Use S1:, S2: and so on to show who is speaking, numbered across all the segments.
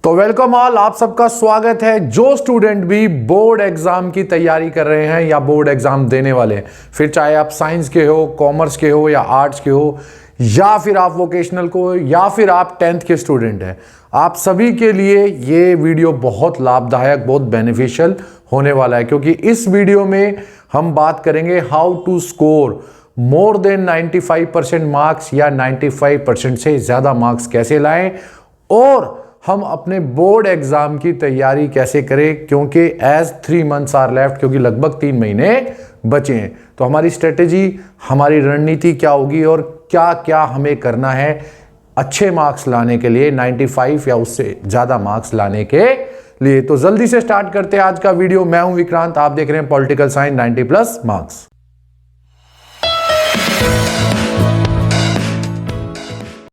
S1: तो welcome all, आप सबका स्वागत है। जो स्टूडेंट भी बोर्ड एग्जाम की तैयारी कर रहे हैं या बोर्ड एग्जाम देने वाले हैं, फिर चाहे आप साइंस के हो, कॉमर्स के हो या आर्ट्स के हो, या फिर आप वोकेशनल को, या फिर आप 10th के स्टूडेंट हैं, आप सभी के लिए ये वीडियो बहुत लाभदायक, बहुत बेनिफिशियल होने वाला है। क्योंकि इस वीडियो में हम बात करेंगे how to score more than 95% marks या 95% से ज़्यादा मार्क्स कैसे लाएं, और हम अपने बोर्ड एग्जाम की तैयारी कैसे करें। क्योंकि एज 3 months आर लेफ्ट, क्योंकि लगभग 3 महीने बचे हैं। तो हमारी स्ट्रेटेजी, हमारी रणनीति क्या होगी और क्या क्या हमें करना है अच्छे मार्क्स लाने के लिए, 95 या उससे ज़्यादा मार्क्स लाने के लिए। तो जल्दी से स्टार्ट करते हैं आज का वीडियो। मैं हूं विक्रांत, आप देख रहे हैं पॉलिटिकल साइंस 90+ मार्क्स।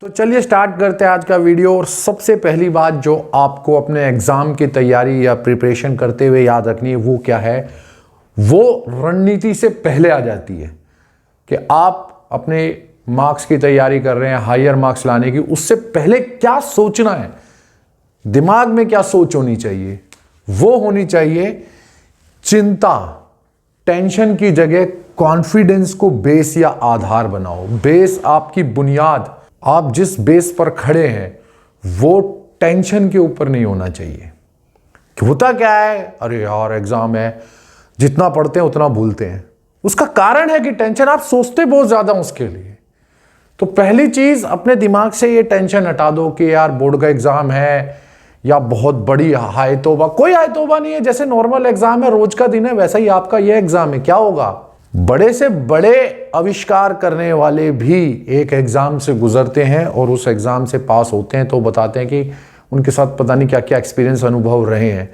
S1: तो चलिए स्टार्ट करते हैं आज का वीडियो। और सबसे पहली बात जो आपको अपने एग्जाम की तैयारी या प्रिपरेशन करते हुए याद रखनी है, वो क्या है? वो रणनीति से पहले आ जाती है कि आप अपने मार्क्स की तैयारी कर रहे हैं, हायर मार्क्स लाने की, उससे पहले क्या सोचना है, दिमाग में क्या सोच होनी चाहिए? वो होनी चाहिए चिंता, टेंशन की जगह कॉन्फिडेंस को बेस या आधार बनाओ। बेस आपकी बुनियाद, आप जिस बेस पर खड़े हैं वो टेंशन के ऊपर नहीं होना चाहिए। होता क्या है, अरे यार एग्जाम है, जितना पढ़ते हैं उतना भूलते हैं। उसका कारण है कि टेंशन, आप सोचते बहुत ज्यादा उसके लिए। तो पहली चीज, अपने दिमाग से ये टेंशन हटा दो कि यार बोर्ड का एग्जाम है या बहुत बड़ी हाय तौबा। कोई हाय तौबा नहीं है। जैसे नॉर्मल एग्जाम है, रोज का दिन है, वैसा ही आपका ये एग्जाम है। क्या होगा? बड़े से बड़े आविष्कार करने वाले भी एक एग्जाम से गुजरते हैं और उस एग्जाम से पास होते हैं, तो बताते हैं कि उनके साथ पता नहीं क्या क्या एक्सपीरियंस, अनुभव रहे हैं।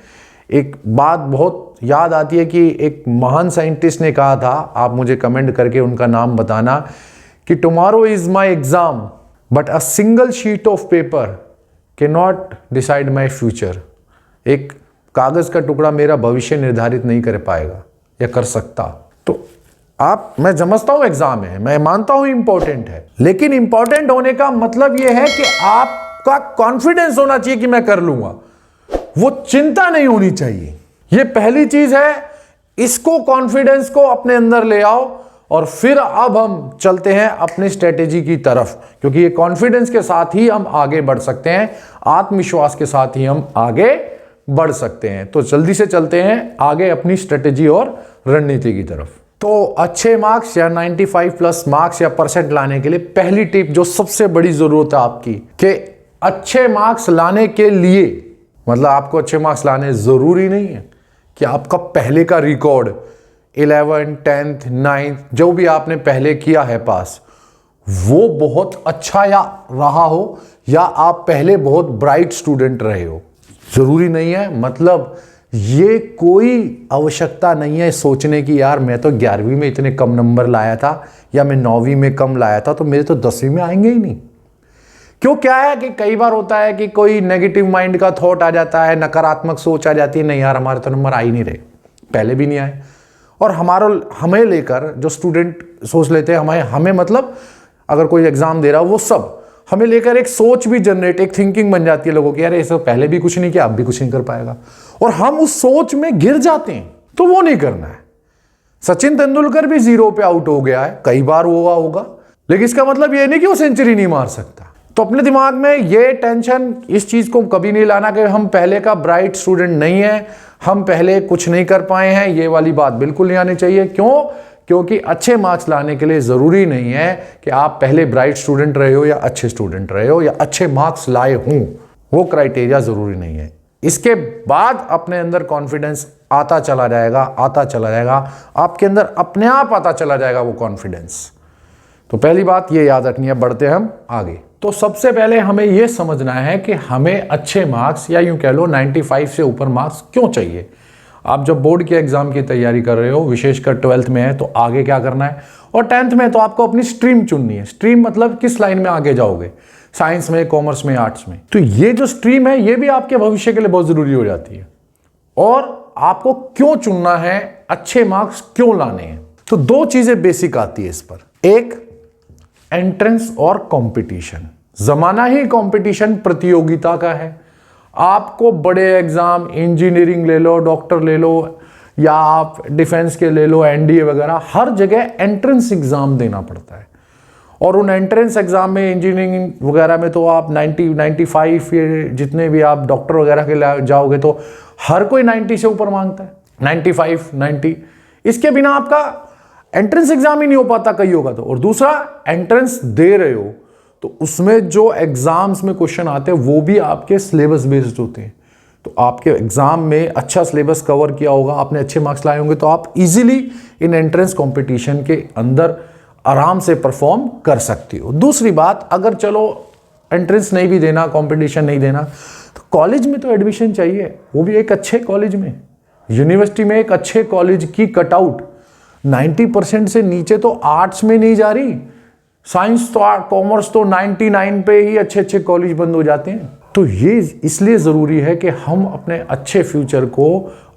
S1: एक बात बहुत याद आती है कि एक महान साइंटिस्ट ने कहा था, आप मुझे कमेंट करके उनका नाम बताना, कि tomorrow is my exam but a single sheet of paper can not decide my future. एक कागज का टुकड़ा मेरा भविष्य निर्धारित नहीं कर पाएगा या कर सकता। तो मैं समझता हूं एग्जाम है, मैं मानता हूं इंपॉर्टेंट है, लेकिन इंपॉर्टेंट होने का मतलब यह है कि आपका कॉन्फिडेंस होना चाहिए कि मैं कर लूंगा। वो चिंता नहीं होनी चाहिए। ये पहली चीज है। इसको, कॉन्फिडेंस को अपने अंदर ले आओ और फिर अब हम चलते हैं अपनी स्ट्रेटेजी की तरफ। क्योंकि ये कॉन्फिडेंस के साथ ही हम आगे बढ़ सकते हैं, आत्मविश्वास के साथ ही हम आगे बढ़ सकते हैं। तो जल्दी से चलते हैं आगे अपनी स्ट्रेटेजी और रणनीति की तरफ। तो अच्छे मार्क्स या 95+ मार्क्स या परसेंट लाने के लिए पहली टिप जो सबसे बड़ी जरूरत है आपकी, कि अच्छे मार्क्स लाने के लिए, मतलब आपको अच्छे मार्क्स लाने जरूरी नहीं है कि आपका पहले का रिकॉर्ड 11th 10th 9th जो भी आपने पहले किया है पास, वो बहुत अच्छा या रहा हो, या आप पहले बहुत ब्राइट स्टूडेंट रहे हो। जरूरी नहीं है। मतलब ये कोई आवश्यकता नहीं है सोचने की यार मैं तो 11वीं में इतने कम नंबर लाया था, या मैं 9वीं में कम लाया था, तो मेरे तो 10वीं में आएंगे ही नहीं। क्यों? क्या है कि कई बार होता है कि कोई नेगेटिव माइंड का थॉट आ जाता है, नकारात्मक सोच आ जाती है, नहीं यार हमारे तो नंबर आ ही नहीं रहे, पहले भी नहीं आए। और हमें लेकर जो स्टूडेंट सोच लेते हैं, हमें मतलब अगर कोई एग्जाम दे रहा हो, वो सब हमें लेकर एक सोच भी जनरेट, एक थिंकिंग बन जाती है लोगों की, यार ऐसा पहले भी कुछ नहीं किया, अब भी कुछ नहीं कर पाएगा, और हम उस सोच में गिर जाते हैं। तो वो नहीं करना है। सचिन तेंदुलकर भी 0 पे आउट हो गया है, कई बार हुआ होगा, लेकिन इसका मतलब ये नहीं कि वो सेंचुरी नहीं मार सकता। तो अपने दिमाग में ये टेंशन, इस चीज को कभी नहीं लाना कि हम पहले का ब्राइट स्टूडेंट नहीं है, हम पहले कुछ नहीं कर पाए हैं, ये वाली बात बिल्कुल नहीं आनी चाहिए। क्यों? क्योंकि अच्छे मार्क्स लाने के लिए जरूरी नहीं है कि आप पहले ब्राइट स्टूडेंट रहे हो या अच्छे स्टूडेंट रहे हो या अच्छे मार्क्स लाए हों। वो क्राइटेरिया जरूरी नहीं है। इसके बाद अपने अंदर कॉन्फिडेंस आता चला जाएगा, आता चला जाएगा, आपके अंदर अपने आप आता चला जाएगा वो कॉन्फिडेंस। तो पहली बात ये याद रखनी है। बढ़ते हम आगे। तो सबसे पहले हमें यह समझना है कि हमें अच्छे मार्क्स, या यूं कह लो 95 से ऊपर मार्क्स क्यों चाहिए। आप जब बोर्ड के एग्जाम की तैयारी कर रहे हो, विशेषकर 12th में है, तो आगे क्या करना है, और 10th में तो आपको अपनी स्ट्रीम चुननी है। स्ट्रीम मतलब किस लाइन में आगे जाओगे, साइंस में, कॉमर्स में, आर्ट्स में। तो ये जो स्ट्रीम है, ये भी आपके भविष्य के लिए बहुत जरूरी हो जाती है। और आपको क्यों चुनना है, अच्छे मार्क्स क्यों लाने हैं, तो 2 चीजें बेसिक आती है इस पर। एक, एंट्रेंस और कंपटीशन। जमाना ही कंपटीशन, प्रतियोगिता का है। आपको बड़े एग्जाम इंजीनियरिंग ले लो, डॉक्टर ले लो, या आप डिफेंस के ले लो, एनडीए वगैरह, हर जगह एंट्रेंस एग्जाम देना पड़ता है। और उन एंट्रेंस एग्जाम में इंजीनियरिंग वगैरह में तो आप 90, 95, जितने भी आप डॉक्टर वगैरह के लिए जाओगे तो हर कोई 90 से ऊपर मांगता है, 95, 90। इसके बिना आपका एंट्रेंस एग्जाम ही नहीं हो पाता कई होगा तो। और दूसरा, एंट्रेंस दे रहे हो तो उसमें जो एग्जाम्स में क्वेश्चन आते हैं वो भी आपके सिलेबस बेस्ड होते हैं। तो आपके एग्जाम में अच्छा सिलेबस कवर किया होगा, आपने अच्छे मार्क्स लाए होंगे, तो आप इजीली इन एंट्रेंस कंपटीशन के अंदर आराम से परफॉर्म कर सकते हो। दूसरी बात, अगर चलो एंट्रेंस नहीं भी देना, कंपटीशन नहीं देना, तो कॉलेज में तो एडमिशन चाहिए, वो भी एक अच्छे कॉलेज में, यूनिवर्सिटी में एक अच्छे कॉलेज की कटआउट 90% से नीचे तो आर्ट्स में नहीं जा रही, साइंस तो कॉमर्स तो 99 पे ही अच्छे अच्छे कॉलेज बंद हो जाते हैं। तो ये इसलिए ज़रूरी है कि हम अपने अच्छे फ्यूचर को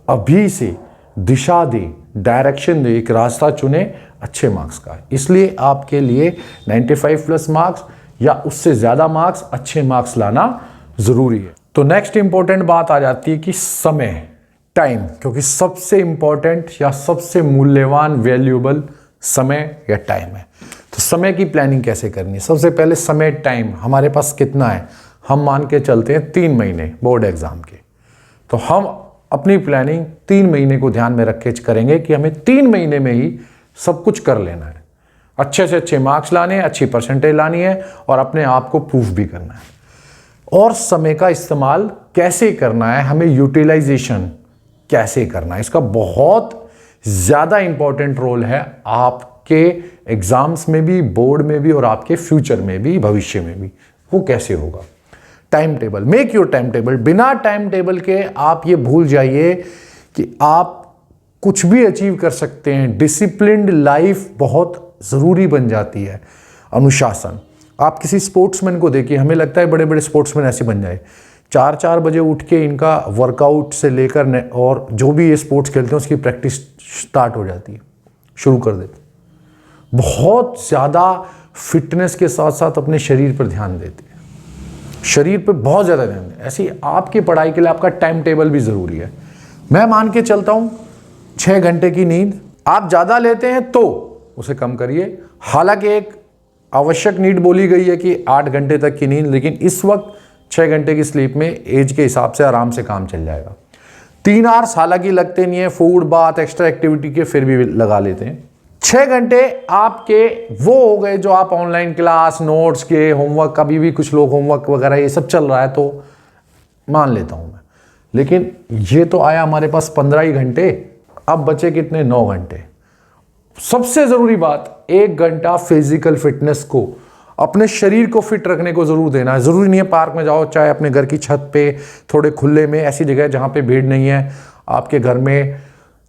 S1: अभी से दिशा दें, डायरेक्शन दें, एक रास्ता चुने अच्छे मार्क्स का। इसलिए आपके लिए 95+ मार्क्स या उससे ज़्यादा मार्क्स, अच्छे मार्क्स लाना ज़रूरी है। तो नेक्स्ट इंपॉर्टेंट बात आ जाती है कि समय, टाइम, क्योंकि सबसे इंपॉर्टेंट या सबसे मूल्यवान वैल्यूएबल समय या टाइम है। तो समय की प्लानिंग कैसे करनी है? सबसे पहले समय, टाइम हमारे पास कितना है? हम मान के चलते हैं 3 महीने बोर्ड एग्जाम के, तो हम अपनी प्लानिंग 3 महीने को ध्यान में रख के करेंगे कि हमें 3 महीने में ही सब कुछ कर लेना है, अच्छे से अच्छे मार्क्स लाने हैं, अच्छी परसेंटेज लानी है और अपने आप को प्रूफ भी करना है। और समय का इस्तेमाल कैसे करना है, हमें यूटिलाइजेशन कैसे करना है, इसका बहुत ज़्यादा इंपॉर्टेंट रोल है आपके एग्जाम्स में भी, बोर्ड में भी और आपके फ्यूचर में भी, भविष्य में भी। वो कैसे होगा? Time table, make your time table. बिना टाइम टेबल के आप ये भूल जाइए कि आप कुछ भी अचीव कर सकते हैं। डिसिप्लिन्ड लाइफ बहुत ज़रूरी बन जाती है, अनुशासन। आप किसी स्पोर्ट्समैन को देखिए, हमें लगता है बड़े बड़े स्पोर्ट्समैन ऐसे बन जाए, 4-4 बजे उठ के इनका वर्कआउट से लेकर और जो भी ये स्पोर्ट्स खेलते हैं उसकी प्रैक्टिस स्टार्ट हो जाती है, शुरू कर देते, बहुत ज़्यादा फिटनेस के साथ साथ अपने शरीर पर ध्यान देते हैं, शरीर पे बहुत ज़्यादा ध्यान दें। ऐसी आपकी पढ़ाई के लिए आपका टाइम टेबल भी ज़रूरी है। मैं मान के चलता हूँ 6 घंटे की नींद आप ज़्यादा लेते हैं तो उसे कम करिए। हालांकि एक आवश्यक नीड बोली गई है कि 8 घंटे तक की नींद, लेकिन इस वक्त 6 घंटे की स्लीप में एज के हिसाब से आराम से काम चल जाएगा। 3 आवर्स हालांकि लगते नहीं है, फूड, बाथ, एक्स्ट्रा एक्टिविटी के फिर भी लगा लेते हैं। 6 घंटे आपके वो हो गए जो आप ऑनलाइन क्लास, नोट्स के, होमवर्क, कभी भी कुछ लोग होमवर्क वगैरह ये सब चल रहा है तो मान लेता हूं मैं, लेकिन ये तो आया हमारे पास 15 ही घंटे, अब बचे कितने? 9 घंटे। सबसे जरूरी बात, 1 घंटा फिजिकल फिटनेस को, अपने शरीर को फिट रखने को जरूर देना है। जरूरी नहीं है पार्क में जाओ, चाहे अपने घर की छत पे, थोड़े खुले में, ऐसी जगह जहां पे भीड़ नहीं है, आपके घर में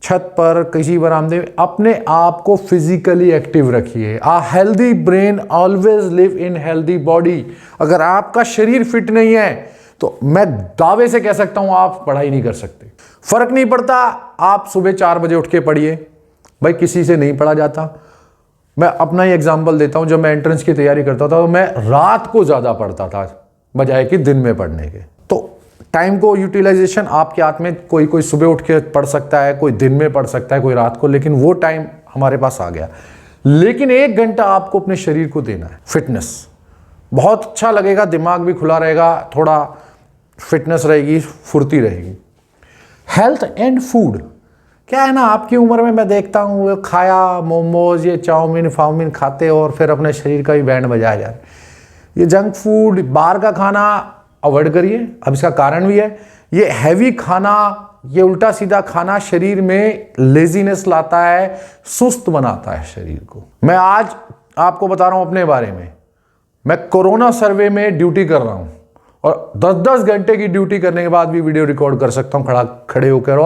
S1: छत पर, किसी बरामदे में, अपने आप को फिजिकली एक्टिव रखिए। A healthy brain always live in healthy body. अगर आपका शरीर फिट नहीं है तो मैं दावे से कह सकता हूं आप पढ़ाई नहीं कर सकते। फर्क नहीं पड़ता आप सुबह 4 बजे उठ के पढ़िए, भाई किसी से नहीं पढ़ा जाता। मैं अपना ही एग्जाम्पल देता हूं, जब मैं एंट्रेंस की तैयारी करता था तो मैं रात को ज्यादा पढ़ता था बजाय कि दिन में पढ़ने के। तो टाइम को यूटिलाइजेशन आपके हाथ में, कोई सुबह उठ के पढ़ सकता है, कोई दिन में पढ़ सकता है, कोई रात को, लेकिन वो टाइम हमारे पास आ गया। लेकिन 1 घंटा आपको अपने शरीर को देना है। फिटनेस बहुत अच्छा लगेगा, दिमाग भी खुला रहेगा, थोड़ा फिटनेस रहेगी, फुर्ती रहेगी। हेल्थ एंड फूड, क्या है ना, आपकी उम्र में मैं देखता हूँ वो खाया मोमोज, ये चाउमीन फाउमीन खाते और फिर अपने शरीर का भी बैंड बजाया जाए। ये जंक फूड, बाहर का खाना अवॉइड करिए। अब इसका कारण भी है, ये हैवी खाना, ये उल्टा सीधा खाना शरीर में लेजीनेस लाता है, सुस्त बनाता है शरीर को। मैं आज आपको बता रहा हूं अपने बारे में, मैं कोरोना सर्वे में ड्यूटी कर रहा हूं और 10-10 घंटे की ड्यूटी करने के बाद भी वीडियो रिकॉर्ड कर सकता हूं खड़े होकर,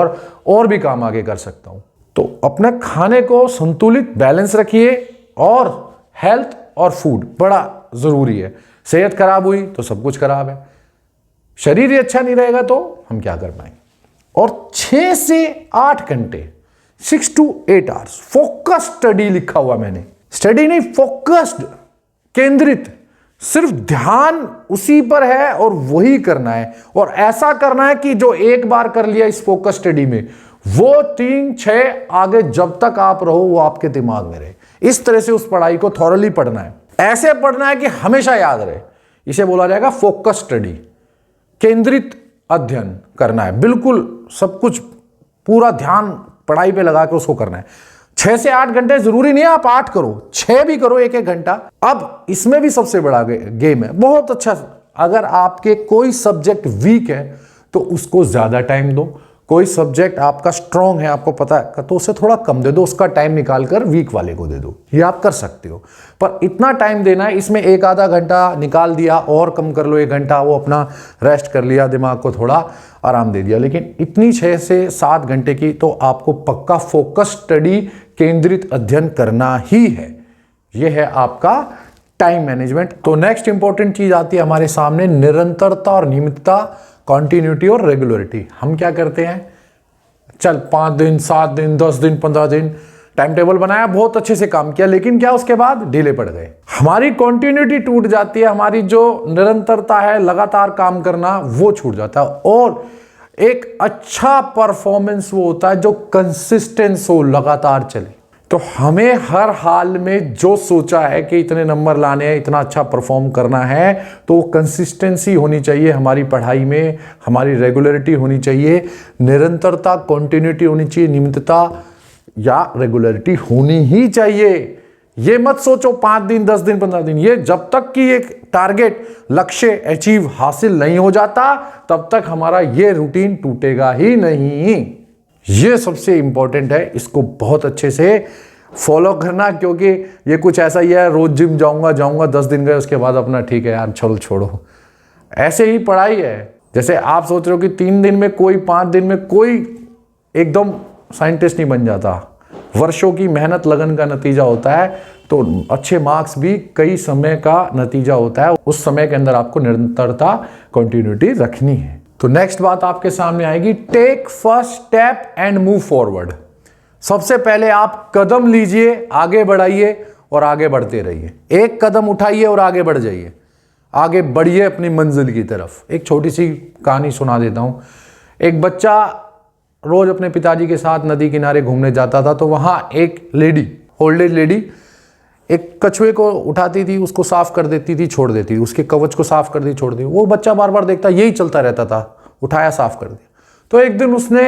S1: और भी काम आगे कर सकता हूं। तो अपने खाने को संतुलित, बैलेंस रखिए, और हेल्थ और फूड बड़ा जरूरी है। सेहत खराब हुई तो सब कुछ खराब है, शरीर ही अच्छा नहीं रहेगा तो हम क्या कर पाएंगे। और 6 से 8 घंटे, 6 to 8 आवर्स फोकस स्टडी लिखा हुआ मैंने, स्टडी नहीं, फोकस्ड, केंद्रित सिर्फ ध्यान उसी पर है और वही करना है, और ऐसा करना है कि जो एक बार कर लिया इस फोकस स्टडी में, वो 3-6 आगे जब तक आप रहो वो आपके दिमाग में रहे। इस तरह से उस पढ़ाई को थॉरली पढ़ना है, ऐसे पढ़ना है कि हमेशा याद रहे। इसे बोला जाएगा फोकस स्टडी, केंद्रित अध्ययन करना है। बिल्कुल सब कुछ पूरा ध्यान पढ़ाई पे लगा के उसको करना है। 6 से 8 घंटे जरूरी नहीं है आप 8 करो, 6 भी करो, 1-1 घंटा। अब इसमें भी सबसे बड़ा गेम है, बहुत अच्छा। अगर आपके कोई सब्जेक्ट वीक है तो उसको ज्यादा टाइम दो, कोई सब्जेक्ट आपका स्ट्रांग है, आपको पता है, तो उसे थोड़ा कम दे दो, उसका टाइम निकाल कर वीक वाले को दे दो। ये आप कर सकते हो, पर इतना टाइम देना है। इसमें 1-आधा घंटा निकाल दिया और कम कर लो, 1 घंटा वो अपना रेस्ट कर लिया, दिमाग को थोड़ा आराम दे दिया। लेकिन इतनी 6 से 7 घंटे की तो आपको पक्का फोकस स्टडी, केंद्रित अध्ययन करना ही है। यह है आपका टाइम मैनेजमेंट। तो नेक्स्ट इंपॉर्टेंट चीज आती है हमारे सामने, निरंतरता और नियमितता, कॉन्टिन्यूटी और रेगुलरिटी। हम क्या करते हैं, चल 5 दिन, 7 दिन, 10 दिन, 15 दिन टाइम टेबल बनाया, बहुत अच्छे से काम किया, लेकिन क्या उसके बाद ढीले पड़ गए, हमारी कॉन्टिन्यूटी टूट जाती है, हमारी जो निरंतरता है, लगातार काम करना, वो छूट जाता है। और एक अच्छा परफॉर्मेंस वो होता है जो कंसिस्टेंस हो, लगातार चले। तो हमें हर हाल में जो सोचा है कि इतने नंबर लाने हैं, इतना अच्छा परफॉर्म करना है, तो कंसिस्टेंसी होनी चाहिए हमारी पढ़ाई में, हमारी रेगुलरिटी होनी चाहिए, निरंतरता, कंटिन्यूटी होनी चाहिए, नियमितता या रेगुलरिटी होनी ही चाहिए। ये मत सोचो 5 दिन, 10 दिन, 15 दिन, ये जब तक कि एक टारगेट, लक्ष्य अचीव हासिल नहीं हो जाता तब तक हमारा ये रूटीन टूटेगा ही नहीं। ये सबसे इंपॉर्टेंट है, इसको बहुत अच्छे से फॉलो करना, क्योंकि ये कुछ ऐसा ही है, रोज जिम जाऊंगा 10 दिन गए उसके बाद अपना ठीक है यार चलो छोड़ो, ऐसे ही पढ़ाई है। जैसे आप सोच रहे हो कि 3 दिन में कोई, 5 दिन में कोई एकदम साइंटिस्ट नहीं बन जाता, वर्षों की मेहनत लगन का नतीजा होता है। तो अच्छे मार्क्स भी कई समय का नतीजा होता है, उस समय के अंदर आपको निरंतरता, कंटिन्यूटी रखनी है। तो नेक्स्ट बात आपके सामने आएगी, take first step and move forward. सबसे पहले आप कदम लीजिए, आगे बढ़ाइए और आगे बढ़ते रहिए। एक कदम उठाइए और आगे बढ़ जाइए, आगे बढ़िए अपनी मंजिल की तरफ। एक छोटी सी कहानी सुना देता हूं। एक बच्चा रोज अपने पिताजी के साथ नदी किनारे घूमने जाता था, तो वहां एक लेडी, ओल्ड एज लेडी, एक कछुए को उठाती थी, उसको साफ कर देती थी, छोड़ देती थी, उसके कवच को साफ कर दी, छोड़ दी। वो बच्चा बार बार देखता, यही चलता रहता था, उठाया, साफ कर दिया। तो एक दिन उसने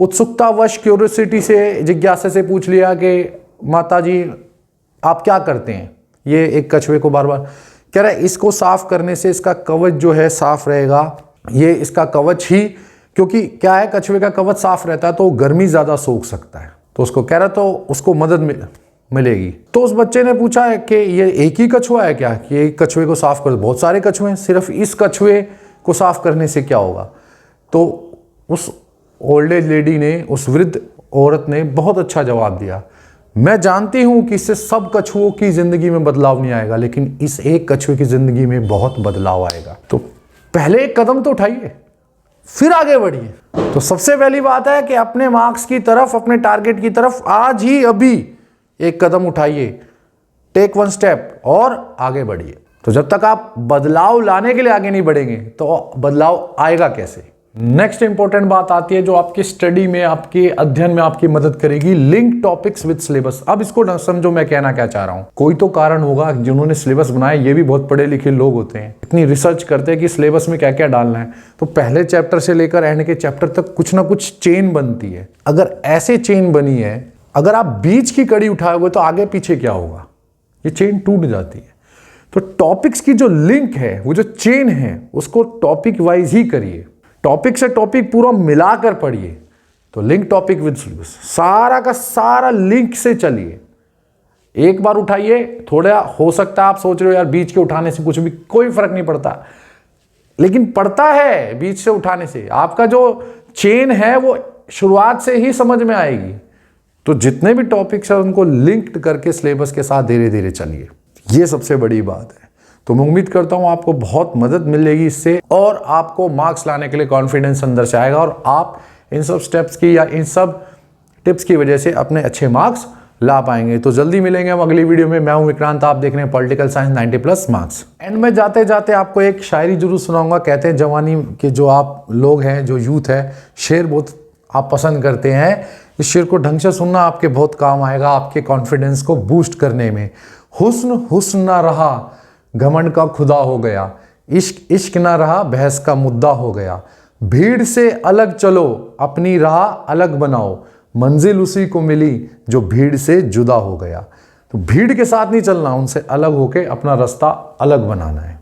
S1: उत्सुकतावश, क्यूरियोसिटी से, जिज्ञासा से पूछ लिया कि माता जी आप क्या करते हैं? ये एक कछुए को बार बार कह रहा है, इसको साफ करने से इसका कवच जो है साफ रहेगा, ये इसका कवच ही, क्योंकि क्या है, कछुए का कवच साफ रहता है तो गर्मी ज्यादा सोख सकता है। तो उसको कह रहा, तो उसको मदद मिलेगी। तो उस बच्चे ने पूछा है कि ये एक ही कछुआ है क्या कि एक कछुए को साफ कर? बहुत सारे कछुए हैं, सिर्फ इस कछुए को साफ करने से क्या होगा? तो उस ओल्ड एज लेडी ने, उस वृद्ध औरत ने बहुत अच्छा जवाब दिया, मैं जानती हूं कि इससे सब कछुओं की जिंदगी में बदलाव नहीं आएगा, लेकिन इस एक कछुए की जिंदगी में बहुत बदलाव आएगा। तो पहले एक कदम तो उठाइए, फिर आगे बढ़िए। तो सबसे पहली बात है कि अपने मार्क्स की तरफ, अपने टारगेट की तरफ आज ही अभी एक कदम उठाइए, टेक वन स्टेप और आगे बढ़िए। तो जब तक आप बदलाव लाने के लिए आगे नहीं बढ़ेंगे तो बदलाव आएगा कैसे? नेक्स्ट इंपॉर्टेंट बात आती है जो आपकी स्टडी में, आपके अध्ययन में आपकी मदद करेगी, लिंक टॉपिक्स विद सिलेबस। अब इसको न समझो मैं कहना क्या चाह रहा हूं। कोई तो कारण होगा, जिन्होंने सिलेबस बनाया ये भी बहुत पढ़े लिखे लोग होते हैं, इतनी रिसर्च करते हैं कि सिलेबस में क्या क्या डालना है। तो पहले चैप्टर से लेकर एंड के चैप्टर तक कुछ ना कुछ चेन बनती है। अगर ऐसे चेन बनी है, अगर आप बीच की कड़ी उठाओगे तो आगे पीछे क्या होगा? ये चेन टूट जाती है। तो टॉपिक्स की जो लिंक है, वो जो चेन है, उसको टॉपिक वाइज ही करिए, टॉपिक से टॉपिक पूरा मिलाकर पढ़िए। तो लिंक टॉपिक विद सिलेबस, सारा का सारा लिंक से चलिए। एक बार उठाइए, थोड़ा हो सकता है आप सोच रहे हो यार बीच के उठाने से कुछ भी कोई फर्क नहीं पड़ता, लेकिन पड़ता है बीच से उठाने से। आपका जो चेन है वो शुरुआत से ही समझ में आएगी। तो जितने भी टॉपिक्स हैं उनको लिंक्ड करके सिलेबस के साथ धीरे धीरे चलिए, ये सबसे बड़ी बात है। तो मैं उम्मीद करता हूं आपको बहुत मदद मिलेगी इससे, और आपको मार्क्स लाने के लिए कॉन्फिडेंस अंदर से आएगा, और आप इन सब स्टेप्स की या इन सब टिप्स की वजह से अपने अच्छे मार्क्स ला पाएंगे। तो जल्दी मिलेंगे हम अगली वीडियो में। मैं हूं विक्रांत, आप देख रहे हैं पॉलिटिकल साइंस 90+ मार्क्स। एंड में जाते जाते आपको एक शायरी जरूर सुनाऊंगा। कहते हैं जवानी के जो आप लोग हैं, जो यूथ है, शेर बहुत आप पसंद करते हैं। इस शेर को ढंग से सुनना, आपके बहुत काम आएगा, आपके कॉन्फिडेंस को बूस्ट करने में। हुस्न हुस्न ना रहा, घमंड का खुदा हो गया। इश्क इश्क ना रहा, बहस का मुद्दा हो गया। भीड़ से अलग चलो, अपनी राह अलग बनाओ। मंजिल उसी को मिली जो भीड़ से जुदा हो गया। तो भीड़ के साथ नहीं चलना, उनसे अलग होके अपना रास्ता अलग बनाना है।